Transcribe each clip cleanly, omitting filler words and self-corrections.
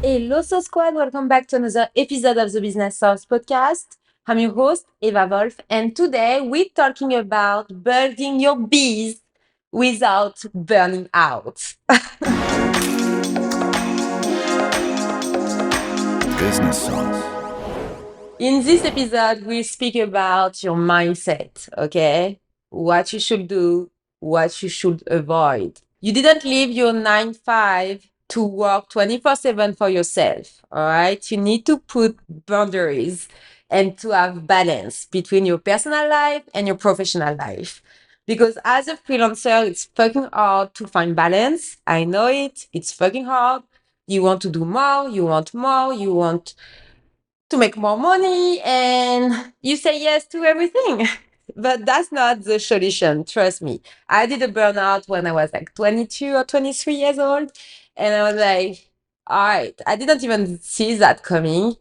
Hello, So Squad. Welcome back to another episode of the Business Source podcast. I'm your host, Eva Wolf, and today we're talking about building your bees without burning out. Business Sauce. In this episode, we speak about your mindset, okay? What you should do, what you should avoid. You didn't leave your 9 to 5 to work 24/7 for yourself, all right? You need to put boundaries and to have balance between your personal life and your professional life. Because as a freelancer, it's fucking hard to find balance. I know it. It's fucking hard. You want to do more, you want to make more money, and you say yes to everything. But that's not the solution. Trust me. I did a burnout when I was like 22 or 23 years old. And I was like, all right, I didn't even see that coming.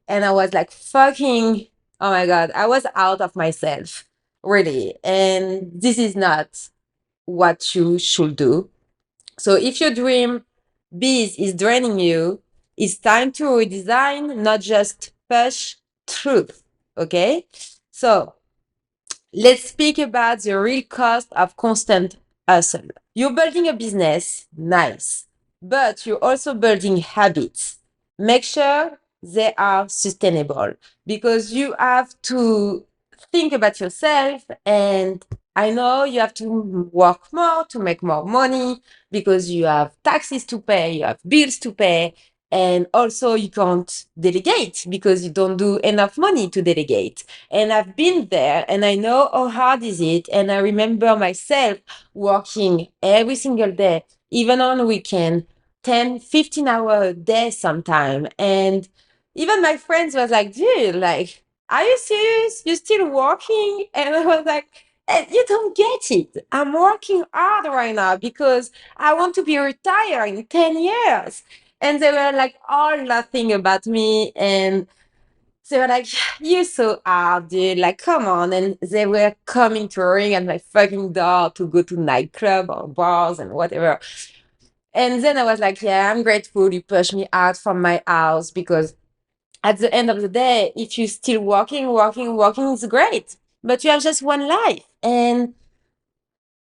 And I was like, fucking, oh my God, I was out of myself, really. And this is not what you should do. So if your dream biz is draining you, it's time to redesign, not just push truth. Okay? So let's speak about the real cost of constant hustle. You're building a business, nice, but you're also building habits. Make sure they are sustainable because you have to think about yourself. And I know you have to work more to make more money because you have taxes to pay, you have bills to pay, and also you can't delegate because you don't do enough money to delegate. And I've been there and I know how hard is it. And I remember myself working every single day, even on weekend, 10, 15 hour a day sometime. And even my friends was like, dude, like, are you serious? You're still working? And I was like, you don't get it. I'm working hard right now because I want to be retired in 10 years. And they were like all laughing about me. And they were like, you're so hard, dude. Like, come on. And they were coming to ring at my fucking door to go to nightclub or bars and whatever. And then I was like, yeah, I'm grateful you pushed me out from my house because at the end of the day, if you're still working is great. But you have just one life. And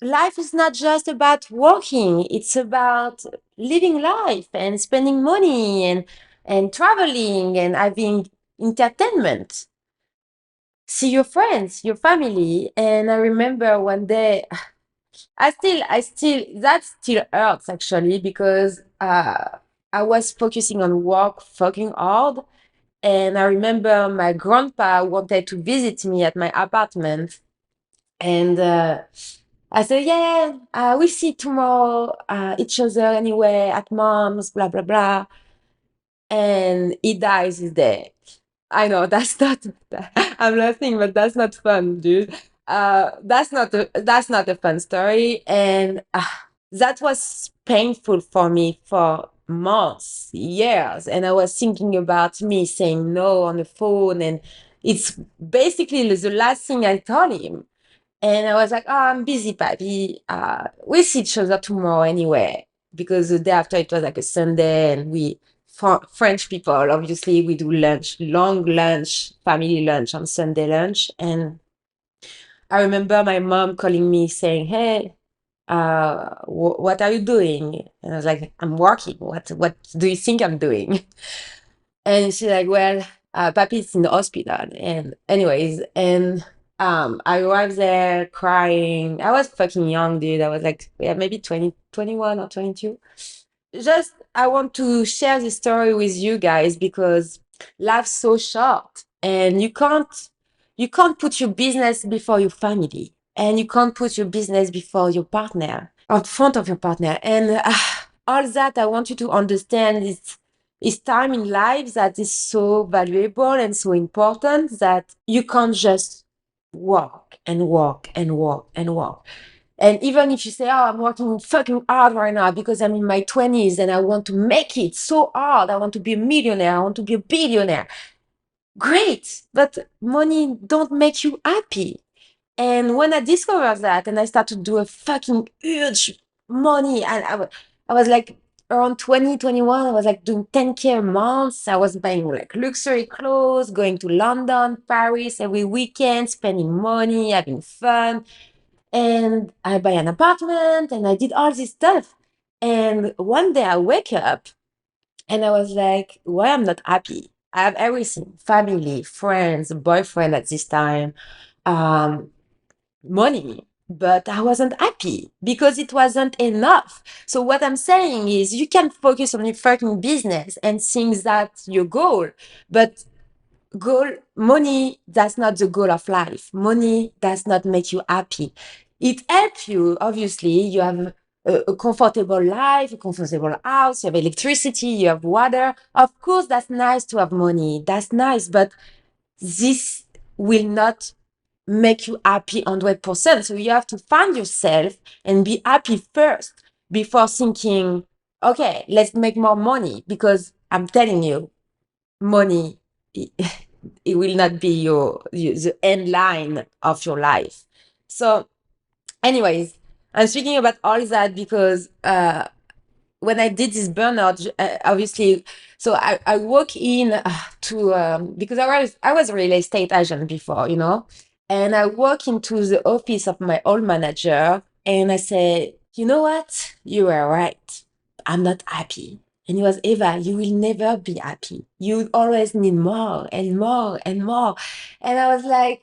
life is not just about working, it's about living life and spending money and traveling and having entertainment, see your friends, your family. And I remember one day, that still hurts actually because I was focusing on work fucking hard. And I remember my grandpa wanted to visit me at my apartment. And I said, yeah, we see tomorrow each other anyway at mom's, blah, blah, blah. And he dies his day. I know that's not. I'm laughing, but that's not fun, dude. That's not a fun story, and that was painful for me for months, years, and I was thinking about me saying no on the phone, and it's basically the last thing I told him. And I was like, oh, I'm busy, Papi. We see each other tomorrow anyway. Because the day after it was like a Sunday and French people, obviously, we do lunch, long lunch, family lunch on Sunday lunch. And I remember my mom calling me saying, hey, what are you doing? And I was like, I'm working. What do you think I'm doing? And she's like, well, Papi's in the hospital. And anyways, and I arrived there crying. I was fucking young, dude. I was like, yeah, maybe 20, 21 or 22. Just, I want to share this story with you guys because life's so short and you can't put your business before your family and you can't put your business before your partner, in front of your partner. And all that I want you to understand is time in life that is so valuable and so important that you can't just walk and walk and walk and walk. And even if you say, oh, I'm working fucking hard right now because I'm in my 20s and I want to make it so hard. I want to be a millionaire. I want to be a billionaire. Great. But money don't make you happy. And when I discovered that and I started to do a fucking huge money, and I was like, around 2021, I was like doing 10K a month. I was buying like luxury clothes, going to London, Paris every weekend, spending money, having fun. And I buy an apartment and I did all this stuff. And one day I wake up and I was like, why I'm not happy? I have everything, family, friends, boyfriend at this time, um, money, but I wasn't happy because it wasn't enough. So what I'm saying is you can focus on your fucking business and think that's your goal, but money, that's not the goal of life. Money does not make you happy. It helps you, obviously, you have a comfortable life, a comfortable house, you have electricity, you have water. Of course, that's nice to have money. That's nice, but this will not make you happy 100%. So you have to find yourself and be happy first before thinking, okay, let's make more money. Because I'm telling you, money, it, it will not be the end line of your life. So, anyways, I'm speaking about all that because when I did this burnout, obviously, so I walk in to because I was a real estate agent before, and I walk into the office of my old manager and I say, you know what, you were right. I'm not happy. And he was, Eva, you will never be happy. You always need more and more and more. And I was like,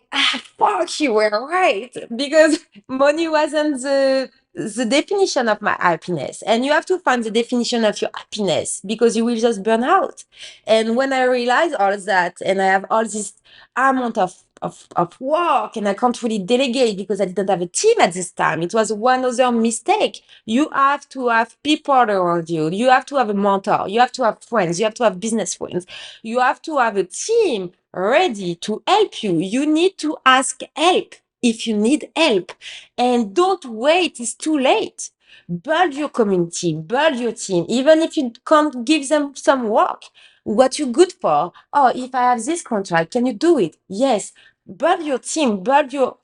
fuck, you were right. Because money wasn't the definition of my happiness. And you have to find the definition of your happiness because you will just burn out. And when I realize all that and I have all this amount of work and I can't really delegate because I didn't have a team at this time, it was one other mistake. You have to have people around you. You have to have a mentor. You have to have friends. You have to have business friends. You have to have a team ready to help you. You need to ask help if you need help. And don't wait, it's too late. Build your community, build your team, even if you can't give them some work. What you're good for? Oh, if I have this contract, can you do it? Yes. Build your team, build your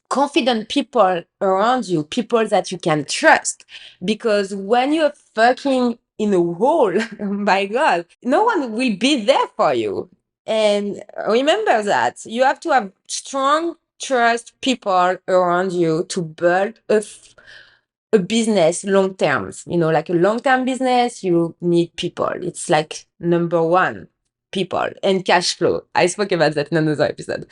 confident people around you, people that you can trust. Because when you're fucking in a hole, my God, no one will be there for you. And remember that you have to have strong trust people around you to build a business long term. Like a long term business, you need people. It's like number one, people and cash flow. I spoke about that in another episode.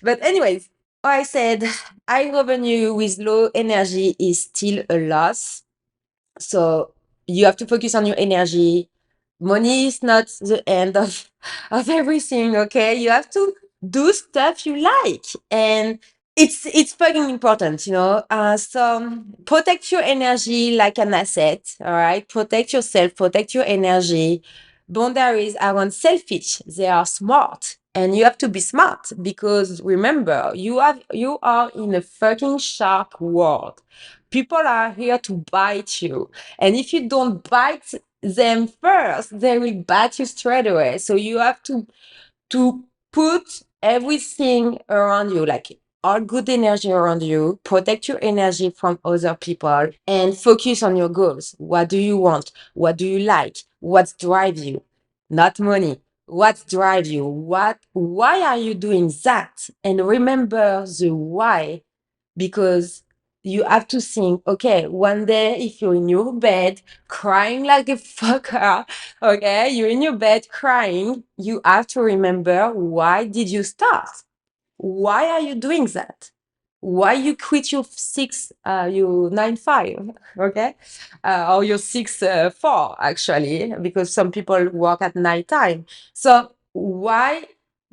But anyways, I said high revenue with low energy is still a loss. So you have to focus on your energy. Money is not the end of everything, okay? You have to do stuff you like. And it's fucking important, so protect your energy like an asset, all right? Protect yourself, protect your energy. Boundaries aren't selfish, they are smart. And you have to be smart because remember, you are in a fucking shark world. People are here to bite you. And if you don't bite them first, they will bite you straight away. So you have to put everything around you, like all good energy around you, protect your energy from other people, and focus on your goals. What do you want? What do you like? What drives you? Not money. What drives you? Why are you doing that? And remember the why, because you have to think, okay, one day if you're in your bed crying like a fucker, okay, you're in your bed crying, you have to remember, why did you start? Why are you doing that? Why you quit your 9 5, okay, or your 6 4 actually, because some people work at night time. So why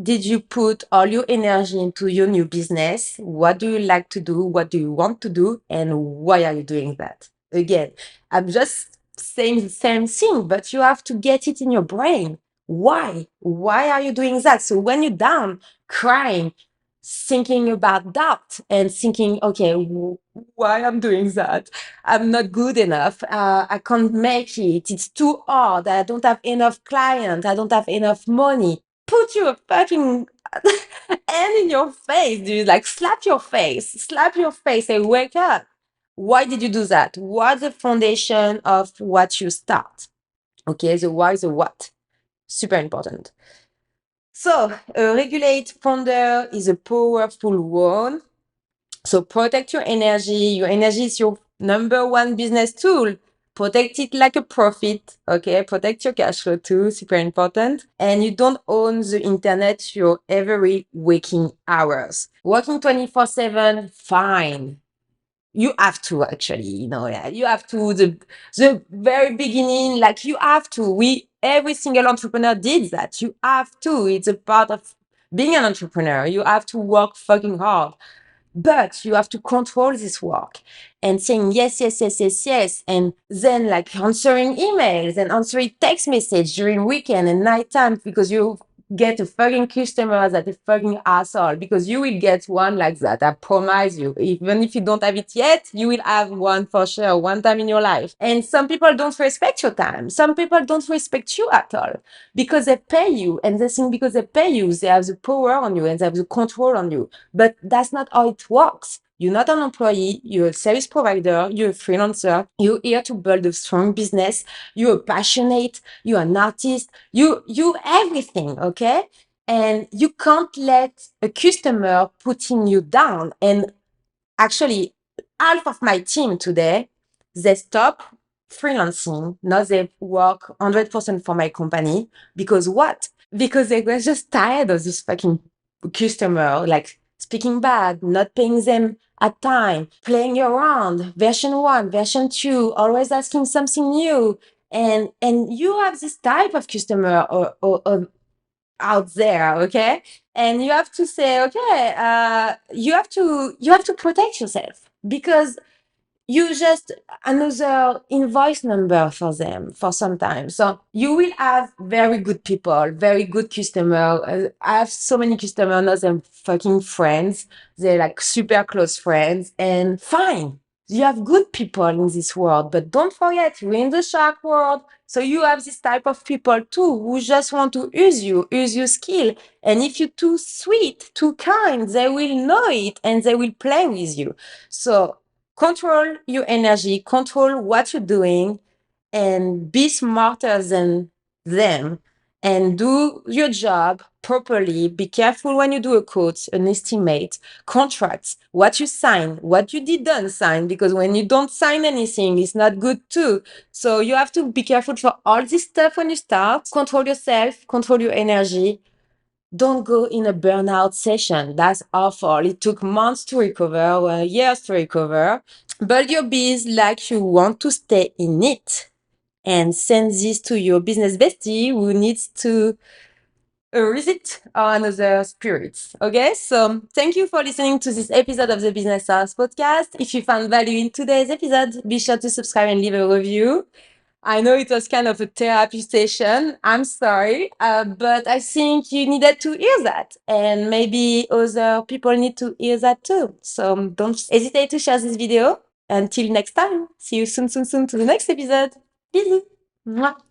did you put all your energy into your new business? What do you like to do? What do you want to do? And why are you doing that? Again, I'm just saying the same thing, but you have to get it in your brain. Why are you doing that? So when you're down crying, thinking about that and thinking, okay, why I'm doing that? I'm not good enough. I can't make it. It's too hard. I don't have enough clients. I don't have enough money. Put your fucking hand in your face, dude. Like slap your face and wake up. Why did you do that? What's the foundation of what you start? Okay, the why, the what. Super important. So, a regulate founder is a powerful one. So, protect your energy. Your energy is your number one business tool. Protect it like a profit. Okay, protect your cash flow too. Super important. And you don't own the internet your every waking hours. Working 24/7, fine. You have to actually, yeah, you have to the very beginning, like you have to. Every single entrepreneur did that. You have to. It's a part of being an entrepreneur. You have to work fucking hard. But you have to control this work and saying yes, yes, yes, yes, yes. And then like answering emails and answering text message during weekend and nighttime because you get a fucking customer that a fucking asshole, because you will get one like that. I promise you. Even if you don't have it yet, you will have one for sure, one time in your life. And some people don't respect your time. Some people don't respect you at all because they pay you, and they think because they pay you, they have the power on you and they have the control on you. But that's not how it works. You're not an employee, you're a service provider, you're a freelancer, you're here to build a strong business, you're passionate, you're an artist, you everything, okay? And you can't let a customer putting you down. And actually, half of my team today, they stop freelancing. Now they work 100% for my company. Because what? Because they were just tired of this fucking customer, like speaking bad, not paying them at time, playing around, version 1, version 2, always asking something new. And you have this type of customer or out there, okay? And you have to say, okay, you have to protect yourself, because you just another invoice number for them for some time. So you will have very good people, very good customer. I have so many customers, not them fucking friends. They're like super close friends, and fine. You have good people in this world, but don't forget, you're in the shark world. So you have this type of people too, who just want to use your skill. And if you're too sweet, too kind, they will know it and they will play with you. So control your energy, control what you're doing, and be smarter than them, and do your job properly. Be careful when you do a quote, an estimate, contracts, what you sign, what you didn't sign, because when you don't sign anything, it's not good too. So you have to be careful for all this stuff when you start. Control yourself, control your energy. Don't go in a burnout session. That's awful. It took months to recover, years to recover. Build your biz like you want to stay in it, and send this to your business bestie who needs to visit another spirits. Okay, so thank you for listening to this episode of the Business House podcast. If you found value in today's episode, be sure to subscribe and leave a review. I know it was kind of a therapy session. I'm sorry, but I think you needed to hear that, and maybe other people need to hear that too. So don't hesitate to share this video. Until next time, see you soon, soon, soon to the next episode. Bisous. Mwah.